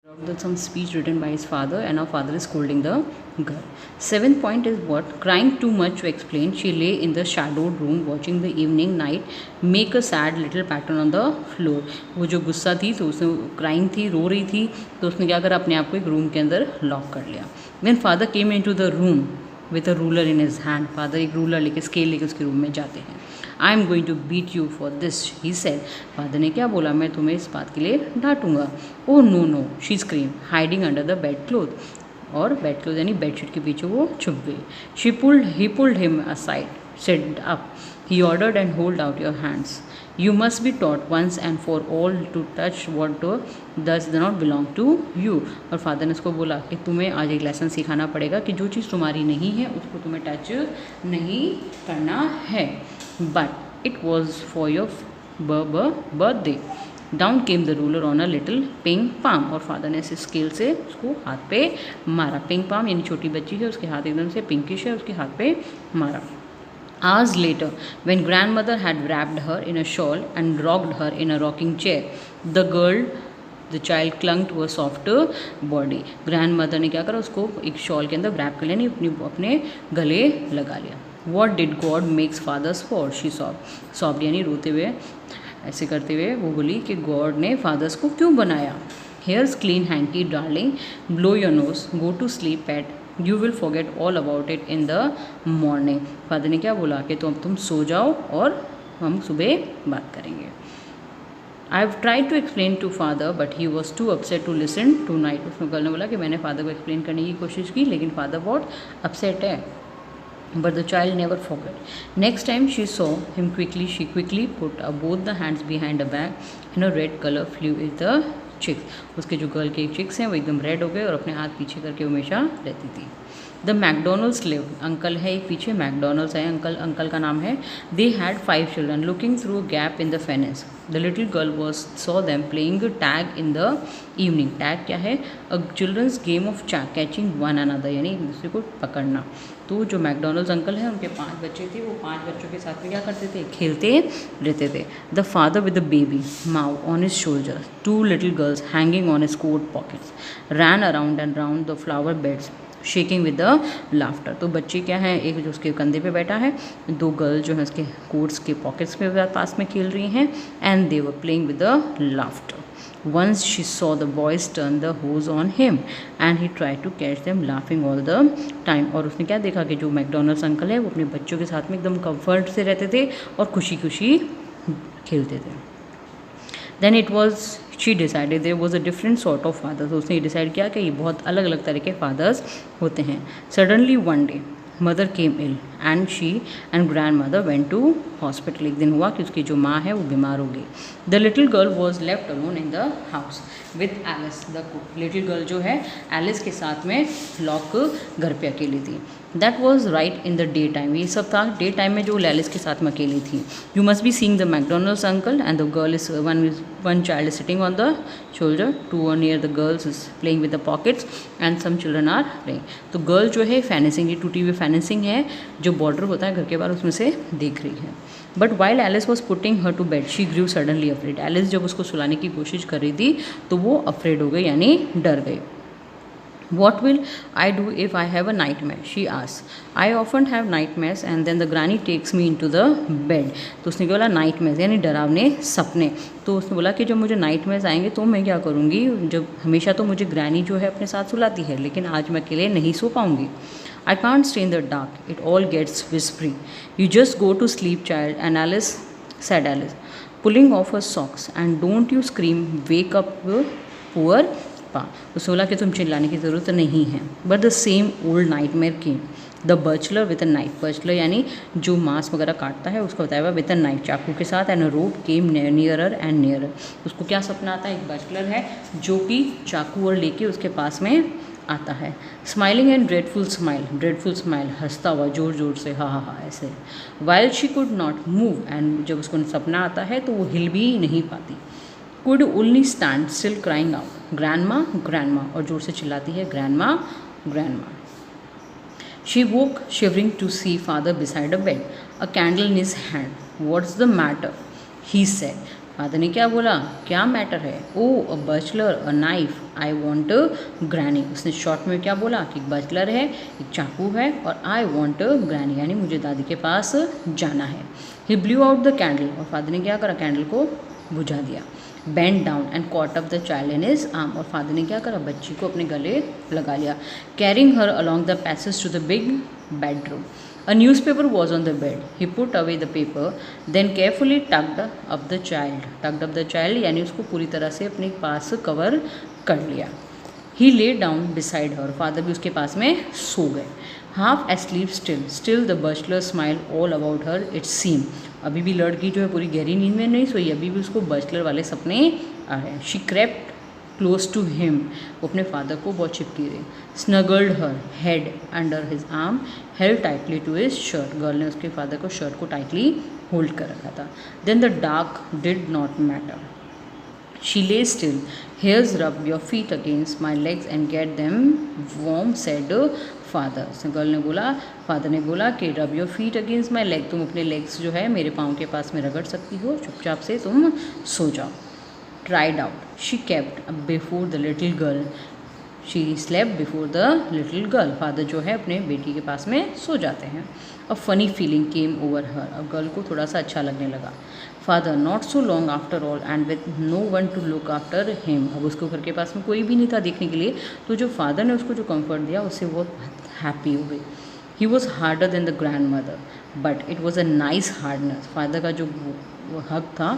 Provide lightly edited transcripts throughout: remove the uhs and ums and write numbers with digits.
Some speech written by his father, and our father is scolding the girl. Seventh point is what? Crying too much to explain. She lay in the shadowed room watching the evening night make a sad little pattern on the floor. वो जो गुस्सा थी तो उसने crying थी, रो रही थी, तो उसने क्या करा, अपने आप को एक रूम के अंदर लॉक कर लिया. When father came into the room with a ruler in his hand, father एक रूलर लेके, स्केल लेके उसके रूम में जाते हैं. I am going to beat you for this, he said. Father ने क्या बोला, मैं तुम्हें इस बात के लिए डांटूंगा. Oh no no, she scream, hiding under the bed cloth. और बेड क्लोथ यानी बेडशीट के पीछे वो छुप गई. He pulled him aside, said up, he ordered and hold out your hands. You must be taught once and for all to touch what does not belong to you. और father ने उसको बोला कि तुम्हें आज एक लेसन सिखाना पड़ेगा कि जो चीज़ तुम्हारी नहीं है उसको तुम्हें टच नहीं करना है. But it was for your birthday. Down came the ruler on a little pink palm. और फादर ने इस स्केल से उसको हाथ पे मारा. पिंक पाम यानी छोटी बच्ची है, उसके हाथ एकदम से पिंकिश है, उसके हाथ पे मारा. Hours later, when grandmother had wrapped her in a shawl and rocked her in a rocking chair, the child clung to a softer body. Grandmother ने क्या करा, उसको एक शॉल के अंदर wrap कर लिया, नहीं अपने गले लगा लिया. What did God makes fathers for? She sobbed यानी रोते हुए, ऐसे करते हुए वो बोली कि गॉड ने फादर्स को क्यों बनाया. Here's clean hanky darling, blow your nose, go to sleep pet, you will forget all about it in the morning. Father ने क्या बोला कि तुम सो जाओ और हम सुबह बात करेंगे. I have tried to explain to father but he was too upset to listen tonight. उसमें गर्ल ने बोला कि मैंने फादर को एक्सप्लेन करने की कोशिश की, लेकिन फादर बहुत अपसेट है. But the child never forgot. Next time she saw him she quickly put both the hands behind a back and a red color flew with the chicks. उसके जो गर्ल के चिक्स हैं वो एकदम red हो गए और अपने हाथ पीछे करके हमेशा रहती थी. द मैकडोनल्ड्स लिव, अंकल है एक पीछे, मैकडोनल्ड्स है अंकल का नाम है. They had 5 children looking through a gap in the fence. The little girl saw them playing tag in the evening. Tag क्या है? A children's game of catching one another, यानी एक दूसरे को पकड़ना. तो जो मैकडोनल्ड्स अंकल हैं उनके 5 बच्चे थे, वो 5 बच्चों के साथ में क्या करते थे, खेलते रहते थे. The father with the baby mow on his shoulder, 2 little girls hanging on his coat pockets ran around and round the flower beds shaking with the laughter. तो बच्चे क्या है, एक जो उसके कंधे पे बैठा है, 2 गर्ल जो है उसके कोट्स के पॉकेट्स में पास में खेल रही हैं, and they were playing with the laughter. Once she saw the boys turn the hose on him and he tried to catch them laughing all the time. और उसने क्या देखा कि जो मैकडोनल्ड्स अंकल है वो अपने बच्चों के साथ में एकदम कंफर्ट से रहते थे और खुशी खुशी खेलते थे. Then it was she decided there was a different sort of fathers. उसने ये डिसाइड किया कि ये बहुत अलग अलग तरह के फादर्स होते हैं. Suddenly one day mother came ill and she and grandmother went to hospital. एक दिन हुआ कि उसकी जो माँ है वो बीमार हो गई. The little girl was left alone in the house with Alice the cook. Little girl जो है एलिस के साथ में लॉक घर पे अकेली थी. That was right in the day time. ये सब था डे टाइम में जो एलिस के साथ में अकेली थी. You must be seeing the McDonald's uncle and the girl is one child is sitting on the shoulder, 2 near the girls is playing with the pockets and some children are playing. तो girl जो है fencing, ये टूटी हुई fencing है जो border होता है घर के बाहर, उसमें से देख रही है. But while Alice was putting her to bed she grew suddenly afraid. Alice जब उसको सुलाने की कोशिश कर रही थी तो वो अफ्रेड हो गई यानी डर गई. What will I do if I have a nightmare? She asked. I often have nightmares and then the granny takes me into the bed. तो उसने बोला nightmares यानी डरावने सपने. तो उसने बोला कि जब मुझे nightmares आएंगे तो मैं क्या करूँगी, जब हमेशा तो मुझे ग्रैनी जो है अपने साथ सुलाती है, लेकिन आज मैं अकेले नहीं सो पाऊँगी. I can't stay in the dark. It all gets whispery. You just go to sleep, child. And Alice said, Alice, pulling off her socks. And don't you scream. Wake up, poor पा. उसने बोला कि तुम चिल्लाने की ज़रूरत नहीं है. But the same old nightmare came. The butcher with a knife. Butcher यानी जो मांस वगैरह काटता है उसको बताया हुआ विद अ नाइफ, चाकू के साथ. And a rope came nearer and nearer. उसको क्या सपना आता है, एक बचलर है जो कि चाकू और लेके उसके पास में आता है. स्माइलिंग एंड ड्रेडफुल स्माइल, हंसता हुआ जोर जोर से, हा हा हा ऐसे. While she could not move. And जब उसको सपना आता है तो वो हिल भी नहीं पाती. Could only stand still crying out grandma grandma. और जोर से चिल्लाती है grandma grandma. She woke shivering to see father beside a bed, a candle in his hand. What's the matter, he said. Father ने क्या बोला, क्या मैटर है, oh a butcher a knife I want granny. उसने short में क्या बोला कि एक बचलर है, एक चाकू है, और आई वॉन्ट ग्रैनी यानी मुझे दादी के पास जाना है। He blew out the candle, और फादर ने क्या करा, कैंडल को बुझा दिया। Bend down and caught up the child in his arm, और फादर ने क्या करा, बच्ची को अपने गले लगा लिया। Carrying her along the passage to the big bedroom. A newspaper was on the bed. He put away the paper, then carefully tucked up the child. Tucked up the child यानी उसको पूरी तरह से अपने पास कवर कर लिया। He lay down beside her. Father भी उसके पास में सो गए। Half asleep still. Still the bachelor smiled all about her. It seemed. अभी भी लड़की जो है पूरी गहरी नींद में नहीं सोई, अभी भी उसको बचलर वाले सपने आ रहे हैं। She crept close to him, वो अपने फादर को बहुत चिपकी रही। Snuggled her head under his arm, held tightly to his shirt, girl ने उसके फादर को शर्ट को टाइटली होल्ड कर रखा था। Then the dark did not matter, she lay still, here's rub your feet against my legs and get them warm said father. Girl ने बोला, father ने बोला कि rub your feet against my leg, तुम अपने लेग्स जो है मेरे पाँव के पास में रगड़ सकती हो, चुपचाप से तुम सो जाओ। Tried out. She kept before the little girl. She slept before the little girl. Father जो है अपने बेटी के पास में सो जाते हैं। A funny feeling came over her. अब गर्ल को थोड़ा सा अच्छा लगने लगा। Father not so long after all and with no one to look after him. अब उसको घर के पास में कोई भी नहीं था देखने के लिए, तो जो फादर ने उसको जो कंफर्ट दिया उससे वो हैप्पी हो गई। He was harder than the grandmother, but it was a nice hardness. Father का जो हक था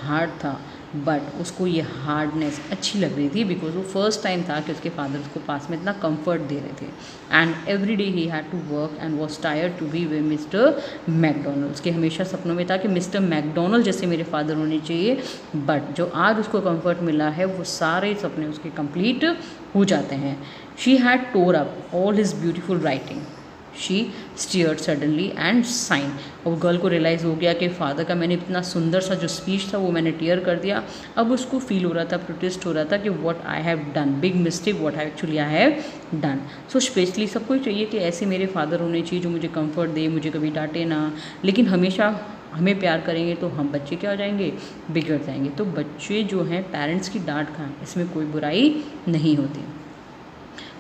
हार्ड था, बट उसको ये हार्डनेस अच्छी लग रही थी, बिकॉज वो फर्स्ट टाइम था कि उसके फादर उसको पास में इतना कंफर्ट दे रहे थे। And every day he had to work and was tired to be with Mr McDonald. उसके हमेशा सपनों में था कि मिस्टर मैकडोनल्ड जैसे मेरे फादर होने चाहिए, बट जो आज उसको कंफर्ट मिला है वो सारे सपने उसके कंप्लीट हो जाते हैं। She had tore up all his beautiful writing, she stared suddenly and sighed. और गर्ल को रियलाइज़ हो गया कि फादर का मैंने इतना सुंदर सा जो स्पीच था वो मैंने टीयर कर दिया। अब उसको फील हो रहा था, प्रोटेस्ट हो रहा था कि what I have done, big mistake what actually I have done. So specially सबको चाहिए कि ऐसे मेरे फादर होने चाहिए जो मुझे कंफर्ट दे, मुझे कभी डांटे ना, लेकिन हमेशा हमें प्यार करेंगे तो हम बच्चे क्या हो जाएंगे, बिगड़ जाएंगे। तो बच्चे जो हैं पेरेंट्स की डांट खाएं, इसमें कोई बुराई नहीं होती।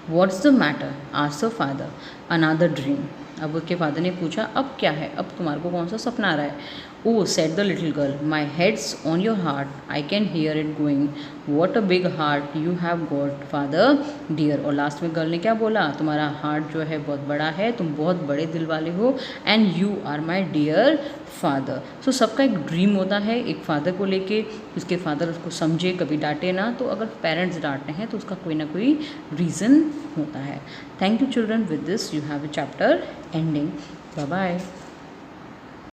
What's the matter asked the father, another dream. अब उसके फादर ने पूछा अब क्या है, अब तुम्हारे को कौन सा सपना आ रहा है। Oh said the little girl, my head's on your heart, I can hear it going, what a big heart you have got father dear. और लास्ट में गर्ल ने क्या बोला, तुम्हारा हार्ट जो है बहुत बड़ा है, तुम बहुत बड़े दिल वाले हो, and you are my dear father. So सबका एक ड्रीम होता है एक फादर को लेके, उसके फादर उसको समझे, कभी डांटे ना। तो अगर पेरेंट्स डांटते हैं तो उसका कोई ना कोई रीज़न होता है। Thank you children, with this you have a chapter ending. Bye bye.